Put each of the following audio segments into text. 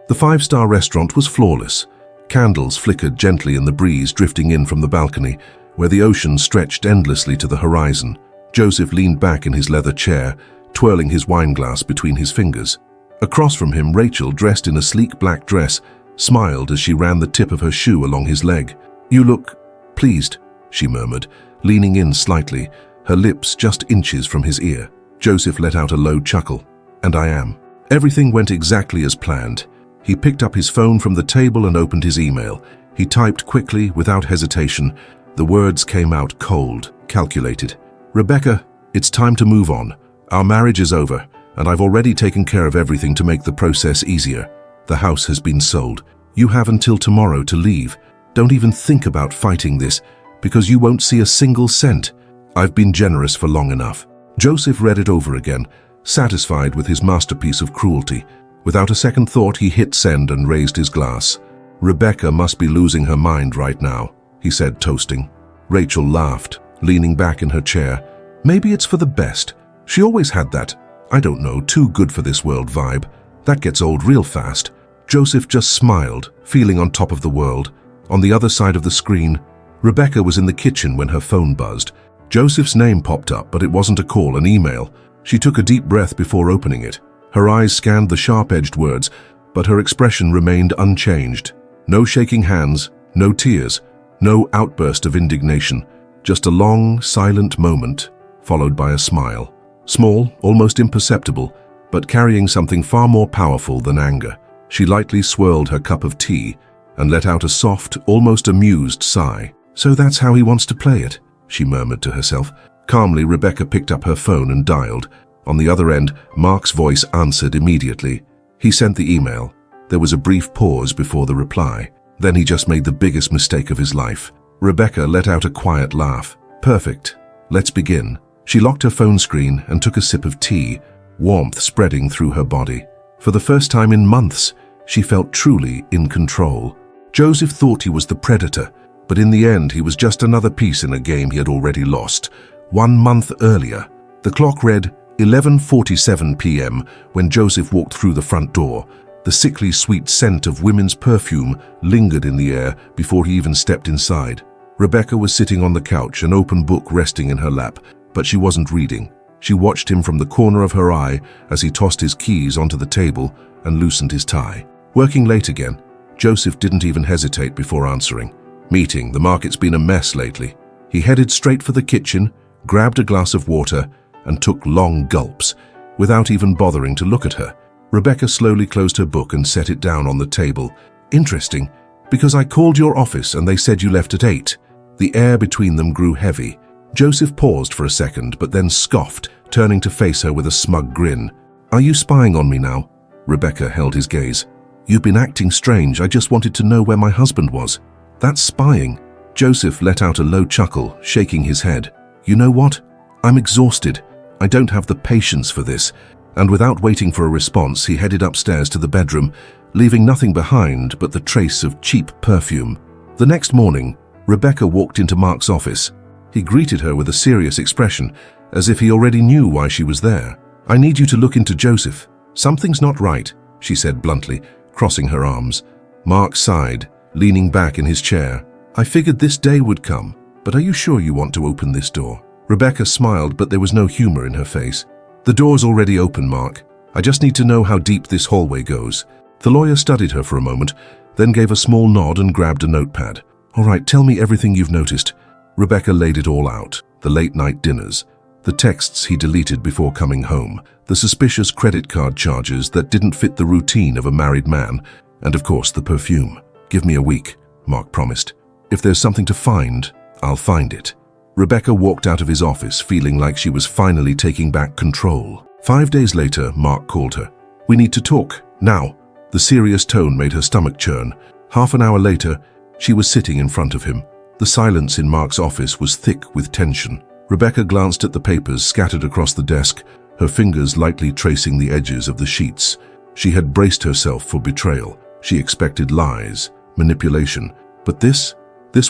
The five-star restaurant was flawless. Candles flickered gently in the breeze drifting in from the balcony, where the ocean stretched endlessly to the horizon. Joseph leaned back in his leather chair, twirling his wineglass between his fingers. Across from him, Rachel, dressed in a sleek black dress, smiled as she ran the tip of her shoe along his leg. "You look pleased," she murmured, leaning in slightly, her lips just inches from his ear. Joseph let out a low chuckle. "And I am." Everything went exactly as planned. He picked up his phone from the table and opened his email. He typed quickly, without hesitation. The words came out cold, calculated. "Rebecca, it's time to move on. Our marriage is over, and I've already taken care of everything to make the process easier. The house has been sold. You have until tomorrow to leave. Don't even think about fighting this, because you won't see a single cent. I've been generous for long enough." Joseph read it over again, satisfied with his masterpiece of cruelty. Without a second thought, he hit send and raised his glass. "Rebecca must be losing her mind right now," he said, toasting. Rachel laughed, leaning back in her chair. "Maybe it's for the best. She always had that, I don't know, too good for this world vibe. That gets old real fast." Joseph just smiled, feeling on top of the world. On the other side of the screen, Rebecca was in the kitchen when her phone buzzed. Joseph's name popped up, but it wasn't a call, an email. She took a deep breath before opening it. Her eyes scanned the sharp-edged words, but her expression remained unchanged. No shaking hands, no tears, no outburst of indignation. Just a long, silent moment, followed by a smile. Small, almost imperceptible, but carrying something far more powerful than anger. She lightly swirled her cup of tea and let out a soft, almost amused sigh. "So that's how he wants to play it," she murmured to herself. Calmly, Rebecca picked up her phone and dialed. On the other end, Mark's voice answered immediately. He sent the email. There was a brief pause before the reply. Then he just made the biggest mistake of his life. Rebecca let out a quiet laugh. "Perfect. Let's begin." She locked her phone screen and took a sip of tea, warmth spreading through her body. For the first time in months, she felt truly in control. Joseph thought he was the predator, but in the end he was just another piece in a game he had already lost. 1 month earlier, the clock read 11:47 p.m. when Joseph walked through the front door. The sickly sweet scent of women's perfume lingered in the air before he even stepped inside. Rebecca was sitting on the couch, an open book resting in her lap, but she wasn't reading. She watched him from the corner of her eye as he tossed his keys onto the table and loosened his tie. Working late again, Joseph didn't even hesitate before answering. "Meeting, the market's been a mess lately." He headed straight for the kitchen, grabbed a glass of water, and took long gulps, without even bothering to look at her. Rebecca slowly closed her book and set it down on the table. "Interesting, because I called your office and they said you left at 8. The air between them grew heavy. Joseph paused for a second, but then scoffed, turning to face her with a smug grin. "Are you spying on me now?" Rebecca held his gaze. "You've been acting strange. I just wanted to know where my husband was." "That's spying." Joseph let out a low chuckle, shaking his head. "You know what? I'm exhausted. I don't have the patience for this." And without waiting for a response, he headed upstairs to the bedroom, leaving nothing behind but the trace of cheap perfume. The next morning, Rebecca walked into Mark's office. He greeted her with a serious expression, as if he already knew why she was there. "I need you to look into Joseph. Something's not right," she said bluntly, crossing her arms. Mark sighed, leaning back in his chair. "I figured this day would come, but are you sure you want to open this door?" Rebecca smiled, but there was no humor in her face. "The door's already open, Mark. I just need to know how deep this hallway goes." The lawyer studied her for a moment, then gave a small nod and grabbed a notepad. "All right, tell me everything you've noticed." Rebecca laid it all out. The late-night dinners, the texts he deleted before coming home, the suspicious credit card charges that didn't fit the routine of a married man, and of course the perfume. "Give me a week," Mark promised. "If there's something to find, I'll find it." Rebecca walked out of his office feeling like she was finally taking back control. 5 days later, Mark called her. "We need to talk, now." The serious tone made her stomach churn. Half an hour later, she was sitting in front of him. The silence in Mark's office was thick with tension. Rebecca glanced at the papers scattered across the desk, her fingers lightly tracing the edges of the sheets. She had braced herself for betrayal. She expected lies, manipulation. But this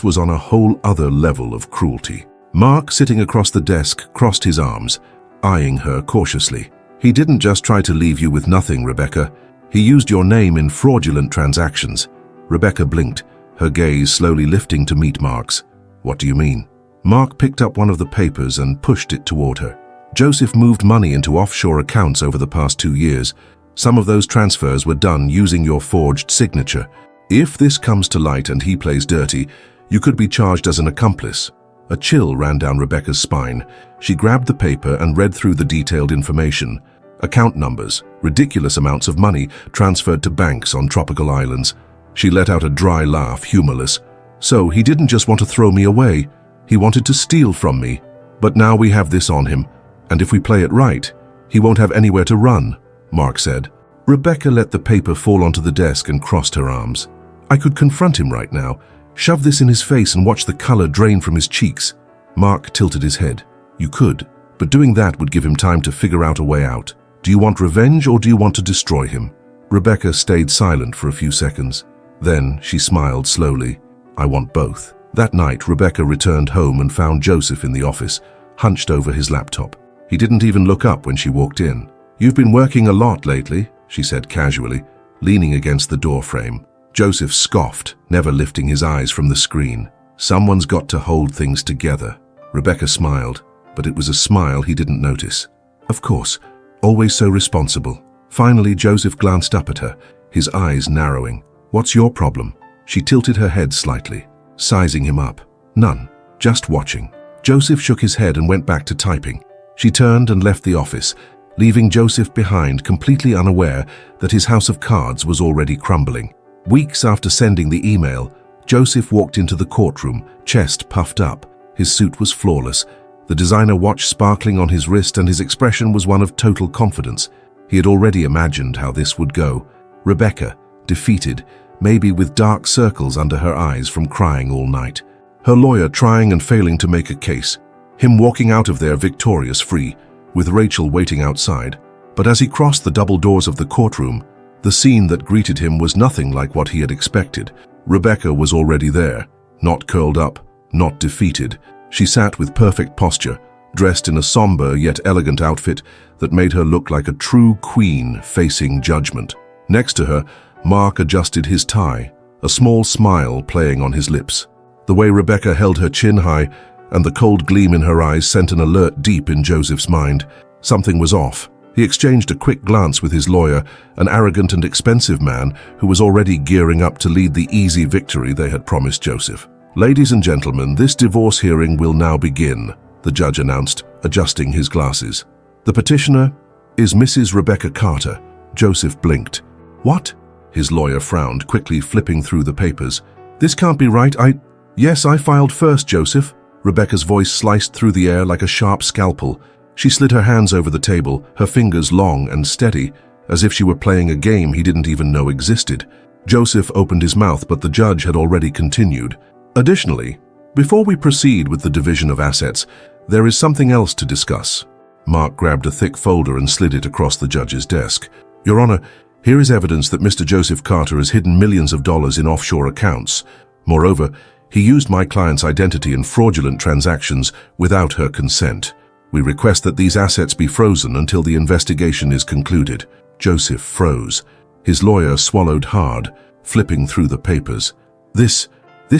was on a whole other level of cruelty. Mark, sitting across the desk, crossed his arms, eyeing her cautiously. "He didn't just try to leave you with nothing, Rebecca. He used your name in fraudulent transactions. Rebecca blinked, her gaze slowly lifting to meet Mark's. What do you mean? Mark picked up one of the papers and pushed it toward her. Joseph moved money into offshore accounts over the past 2 years. Some of those transfers were done using your forged signature. If this comes to light and he plays dirty, you could be charged as an accomplice. A chill ran down Rebecca's spine. She grabbed the paper and read through the detailed information. Account numbers, ridiculous amounts of money transferred to banks on tropical islands. She let out a dry laugh, humorless. So he didn't just want to throw me away. He wanted to steal from me. But now we have this on him. And if we play it right, he won't have anywhere to run, Mark said. Rebecca let the paper fall onto the desk and crossed her arms. I could confront him right now, shove this in his face and watch the color drain from his cheeks. Mark tilted his head. You could, but doing that would give him time to figure out a way out. Do you want revenge or do you want to destroy him? Rebecca stayed silent for a few seconds. Then she smiled slowly. I want both. That night, Rebecca returned home and found Joseph in the office, hunched over his laptop. He didn't even look up when she walked in. You've been working a lot lately, she said casually, leaning against the door frame. Joseph scoffed, never lifting his eyes from the screen. Someone's got to hold things together. Rebecca smiled, but it was a smile he didn't notice. Of course, always so responsible. Finally, Joseph glanced up at her, his eyes narrowing. What's your problem? She tilted her head slightly, sizing him up. None, just watching. Joseph shook his head and went back to typing. She turned and left the office, leaving Joseph behind, completely unaware that his house of cards was already crumbling. Weeks after sending the email, Joseph walked into the courtroom, chest puffed up. His suit was flawless, the designer watch sparkling on his wrist, and his expression was one of total confidence. He had already imagined how this would go. Rebecca, defeated, maybe with dark circles under her eyes from crying all night. Her lawyer trying and failing to make a case. Him walking out of there victorious, free, with Rachel waiting outside. But as he crossed the double doors of the courtroom, the scene that greeted him was nothing like what he had expected. Rebecca was already there, not curled up, not defeated. She sat with perfect posture, dressed in a somber yet elegant outfit that made her look like a true queen facing judgment. Next to her, Mark adjusted his tie, a small smile playing on his lips. The way Rebecca held her chin high and the cold gleam in her eyes sent an alert deep in Joseph's mind. Something was off. He exchanged a quick glance with his lawyer, an arrogant and expensive man who was already gearing up to lead the easy victory they had promised Joseph. Ladies and gentlemen, this divorce hearing will now begin, the judge announced, adjusting his glasses. The petitioner is Mrs. Rebecca Carter. Joseph blinked. What? His lawyer frowned, quickly flipping through the papers. This can't be right. Yes, I filed first, Joseph. Rebecca's voice sliced through the air like a sharp scalpel. She slid her hands over the table, her fingers long and steady, as if she were playing a game he didn't even know existed. Joseph opened his mouth, but the judge had already continued. Additionally, before we proceed with the division of assets, there is something else to discuss. Mark grabbed a thick folder and slid it across the judge's desk. Your Honor, here is evidence that Mr. Joseph Carter has hidden millions of dollars in offshore accounts. Moreover, he used my client's identity in fraudulent transactions without her consent. We request that these assets be frozen until the investigation is concluded. Joseph froze. His lawyer swallowed hard, flipping through the papers. This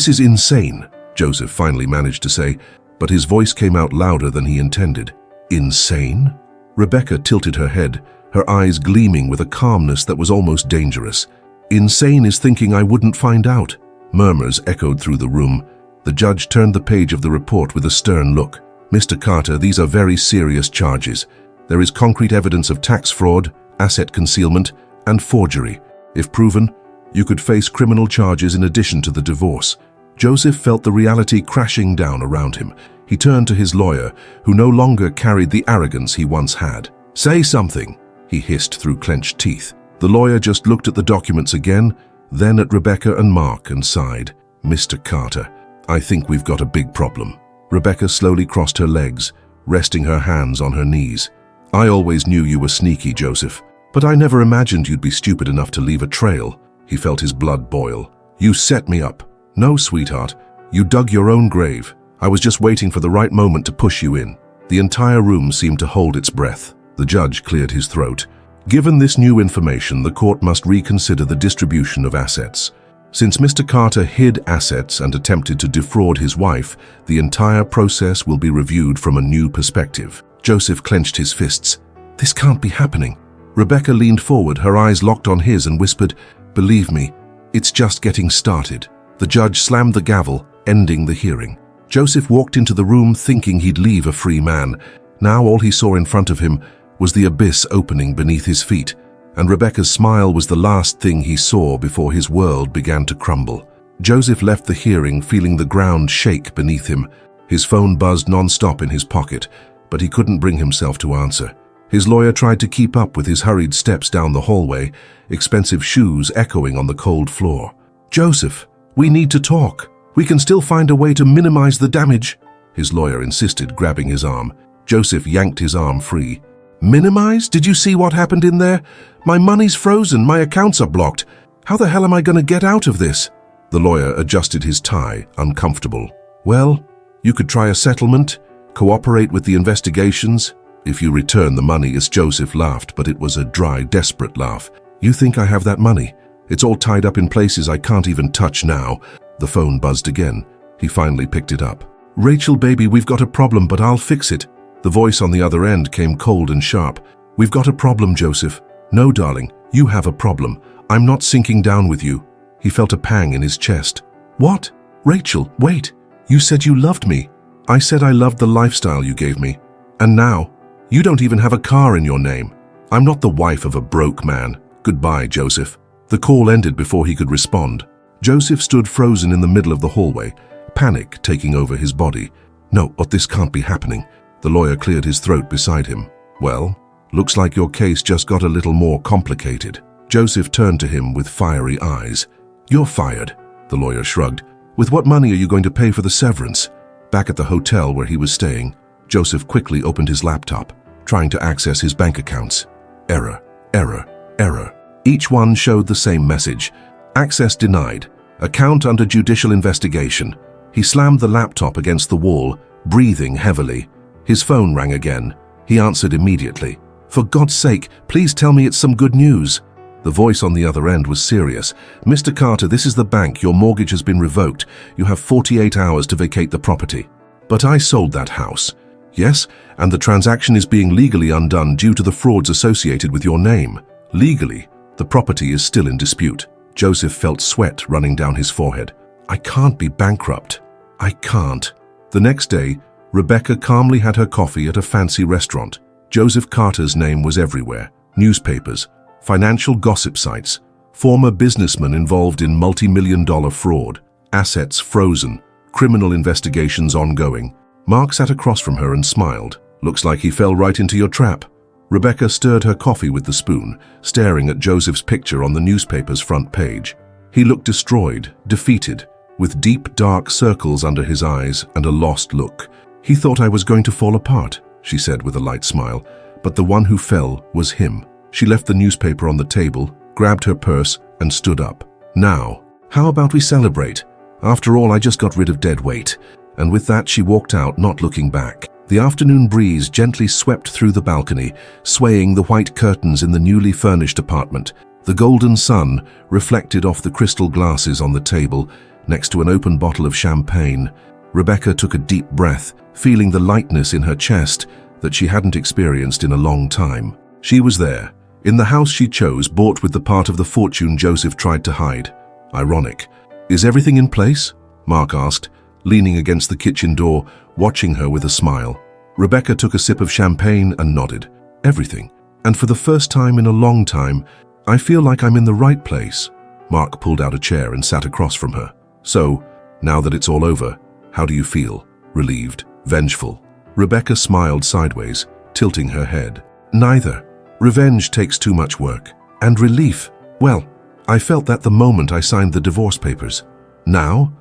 is insane, Joseph finally managed to say, but his voice came out louder than he intended. Insane? Rebecca tilted her head, her eyes gleaming with a calmness that was almost dangerous. Insane is thinking I wouldn't find out. Murmurs echoed through the room. The judge turned the page of the report with a stern look. Mr. Carter, these are very serious charges. There is concrete evidence of tax fraud, asset concealment, and forgery. If proven, you could face criminal charges in addition to the divorce. Joseph felt the reality crashing down around him. He turned to his lawyer, who no longer carried the arrogance he once had. Say something, he hissed through clenched teeth. The lawyer just looked at the documents again, then at Rebecca and Mark and sighed. Mr. Carter, I think we've got a big problem. Rebecca slowly crossed her legs, resting her hands on her knees. I always knew you were sneaky, Joseph, but I never imagined you'd be stupid enough to leave a trail. He felt his blood boil. You set me up. No, sweetheart, you dug your own grave. I was just waiting for the right moment to push you in. The entire room seemed to hold its breath. The judge cleared his throat. Given this new information, the court must reconsider the distribution of assets. Since Mr. Carter hid assets and attempted to defraud his wife, the entire process will be reviewed from a new perspective. Joseph clenched his fists. This can't be happening. Rebecca leaned forward, her eyes locked on his, and whispered, "Believe me, it's just getting started." The judge slammed the gavel, ending the hearing. Joseph walked into the room thinking he'd leave a free man. Now all he saw in front of him was the abyss opening beneath his feet, and Rebecca's smile was the last thing he saw before his world began to crumble. Joseph left the hearing feeling the ground shake beneath him. His phone buzzed non-stop in his pocket, but he couldn't bring himself to answer. His lawyer tried to keep up with his hurried steps down the hallway, expensive shoes echoing on the cold floor. "Joseph, we need to talk. We can still find a way to minimize the damage," his lawyer insisted, grabbing his arm. Joseph yanked his arm free. "Minimize? Did you see what happened in there? My money's frozen, my accounts are blocked. How the hell am I going to get out of this?" The lawyer adjusted his tie, uncomfortable. "Well, you could try a settlement, cooperate with the investigations. If you return the money," Joseph laughed, but it was a dry, desperate laugh. "You think I have that money? It's all tied up in places I can't even touch now." The phone buzzed again. He finally picked it up. "Rachel, baby, we've got a problem, but I'll fix it." The voice on the other end came cold and sharp. "We've got a problem, Joseph." "No, darling, you have a problem. I'm not sinking down with you." He felt a pang in his chest. "What? Rachel, wait. You said you loved me." "I said I loved the lifestyle you gave me. And now, you don't even have a car in your name. I'm not the wife of a broke man. Goodbye, Joseph." The call ended before he could respond. Joseph stood frozen in the middle of the hallway, panic taking over his body. "No, but this can't be happening." The lawyer cleared his throat beside him. "Well, looks like your case just got a little more complicated." Joseph turned to him with fiery eyes. "You're fired," the lawyer shrugged. "With what money are you going to pay for the severance?" Back at the hotel where he was staying, Joseph quickly opened his laptop, trying to access his bank accounts. Error, error, error. Each one showed the same message. Access denied. Account under judicial investigation. He slammed the laptop against the wall, breathing heavily. His phone rang again. He answered immediately. "For God's sake, please tell me it's some good news." The voice on the other end was serious. "Mr. Carter, this is the bank. Your mortgage has been revoked. You have 48 hours to vacate the property." "But I sold that house." "Yes, and the transaction is being legally undone due to the frauds associated with your name." "Legally? The property is still in dispute." Joseph felt sweat running down his forehead. "I can't be bankrupt. I can't." The next day, Rebecca calmly had her coffee at a fancy restaurant. Joseph Carter's name was everywhere. Newspapers, financial gossip sites, former businessmen involved in multi-million-dollar fraud, assets frozen, criminal investigations ongoing. Mark sat across from her and smiled. "Looks like he fell right into your trap." Rebecca stirred her coffee with the spoon, staring at Joseph's picture on the newspaper's front page. He looked destroyed, defeated, with deep, dark circles under his eyes and a lost look. "He thought I was going to fall apart," she said with a light smile, "but the one who fell was him." She left the newspaper on the table, grabbed her purse, and stood up. "Now, how about we celebrate? After all, I just got rid of dead weight." And with that, she walked out, not looking back. The afternoon breeze gently swept through the balcony, swaying the white curtains in the newly furnished apartment. The golden sun reflected off the crystal glasses on the table, next to an open bottle of champagne. Rebecca took a deep breath, feeling the lightness in her chest that she hadn't experienced in a long time. She was there, in the house she chose, bought with the part of the fortune Joseph tried to hide. Ironic. "Is everything in place?" Mark asked, leaning against the kitchen door, watching her with a smile. Rebecca took a sip of champagne and nodded. "Everything. And for the first time in a long time, I feel like I'm in the right place." Mark pulled out a chair and sat across from her. "So, now that it's all over, how do you feel? Relieved? Vengeful?" Rebecca smiled sideways, tilting her head. "Neither. Revenge takes too much work. And relief, well, I felt that the moment I signed the divorce papers. Now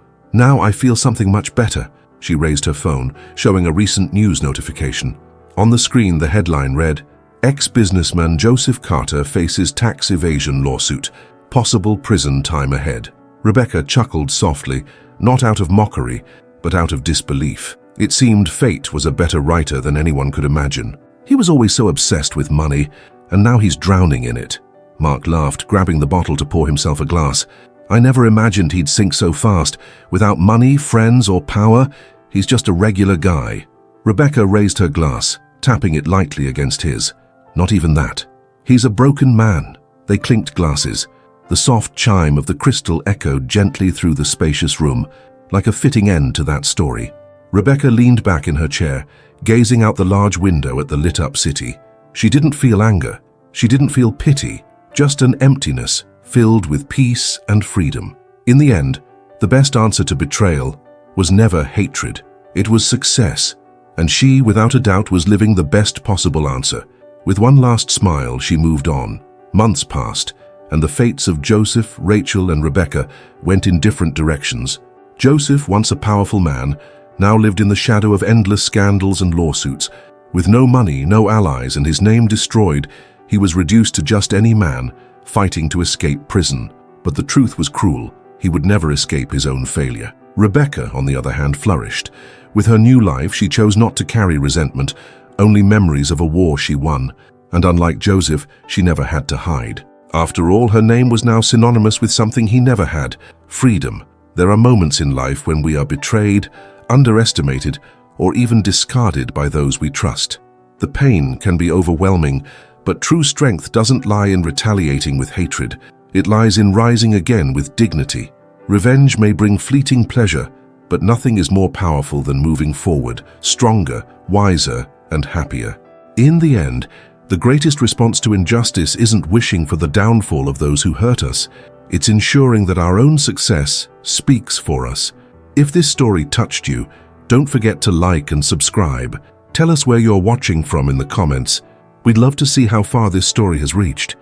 I feel something much better." She raised her phone, showing a recent news notification. On the screen, the headline read, "Ex-businessman Joseph Carter faces tax evasion lawsuit. Possible prison time ahead." Rebecca chuckled softly, not out of mockery, but out of disbelief. It seemed fate was a better writer than anyone could imagine. He was always so obsessed with money. and now he's drowning in it. Mark laughed, grabbing the bottle to pour himself a glass. I never imagined he'd sink so fast. Without money, friends, or power, he's just a regular guy. Rebecca raised her glass, tapping it lightly against his. Not even that. He's a broken man. They clinked glasses. The soft chime of the crystal echoed gently through the spacious room, like a fitting end to that story. Rebecca leaned back in her chair, gazing out the large window at the lit-up city. She didn't feel anger. She didn't feel pity, just an emptiness filled with peace and freedom. In the end, the best answer to betrayal was never hatred. It was success, and she, without a doubt, was living the best possible answer. With one last smile, she moved on. Months passed, and the fates of Joseph, Rachel, and Rebecca went in different directions. Joseph, once a powerful man, now lived in the shadow of endless scandals and lawsuits. With no money, no allies, and his name destroyed, he was reduced to just any man fighting to escape prison. But the truth was cruel. He would never escape his own failure. Rebecca, on the other hand, flourished. With her new life, she chose not to carry resentment, only memories of a war she won. And unlike Joseph, she never had to hide. After all, her name was now synonymous with something he never had: freedom. There are moments in life when we are betrayed, underestimated, or even discarded by those we trust. The pain can be overwhelming, but true strength doesn't lie in retaliating with hatred. It lies in rising again with dignity. Revenge may bring fleeting pleasure, but nothing is more powerful than moving forward, stronger, wiser, and happier. In the end, the greatest response to injustice isn't wishing for the downfall of those who hurt us. It's ensuring that our own success speaks for us. If this story touched you, don't forget to like and subscribe. Tell us where you're watching from in the comments. We'd love to see how far this story has reached.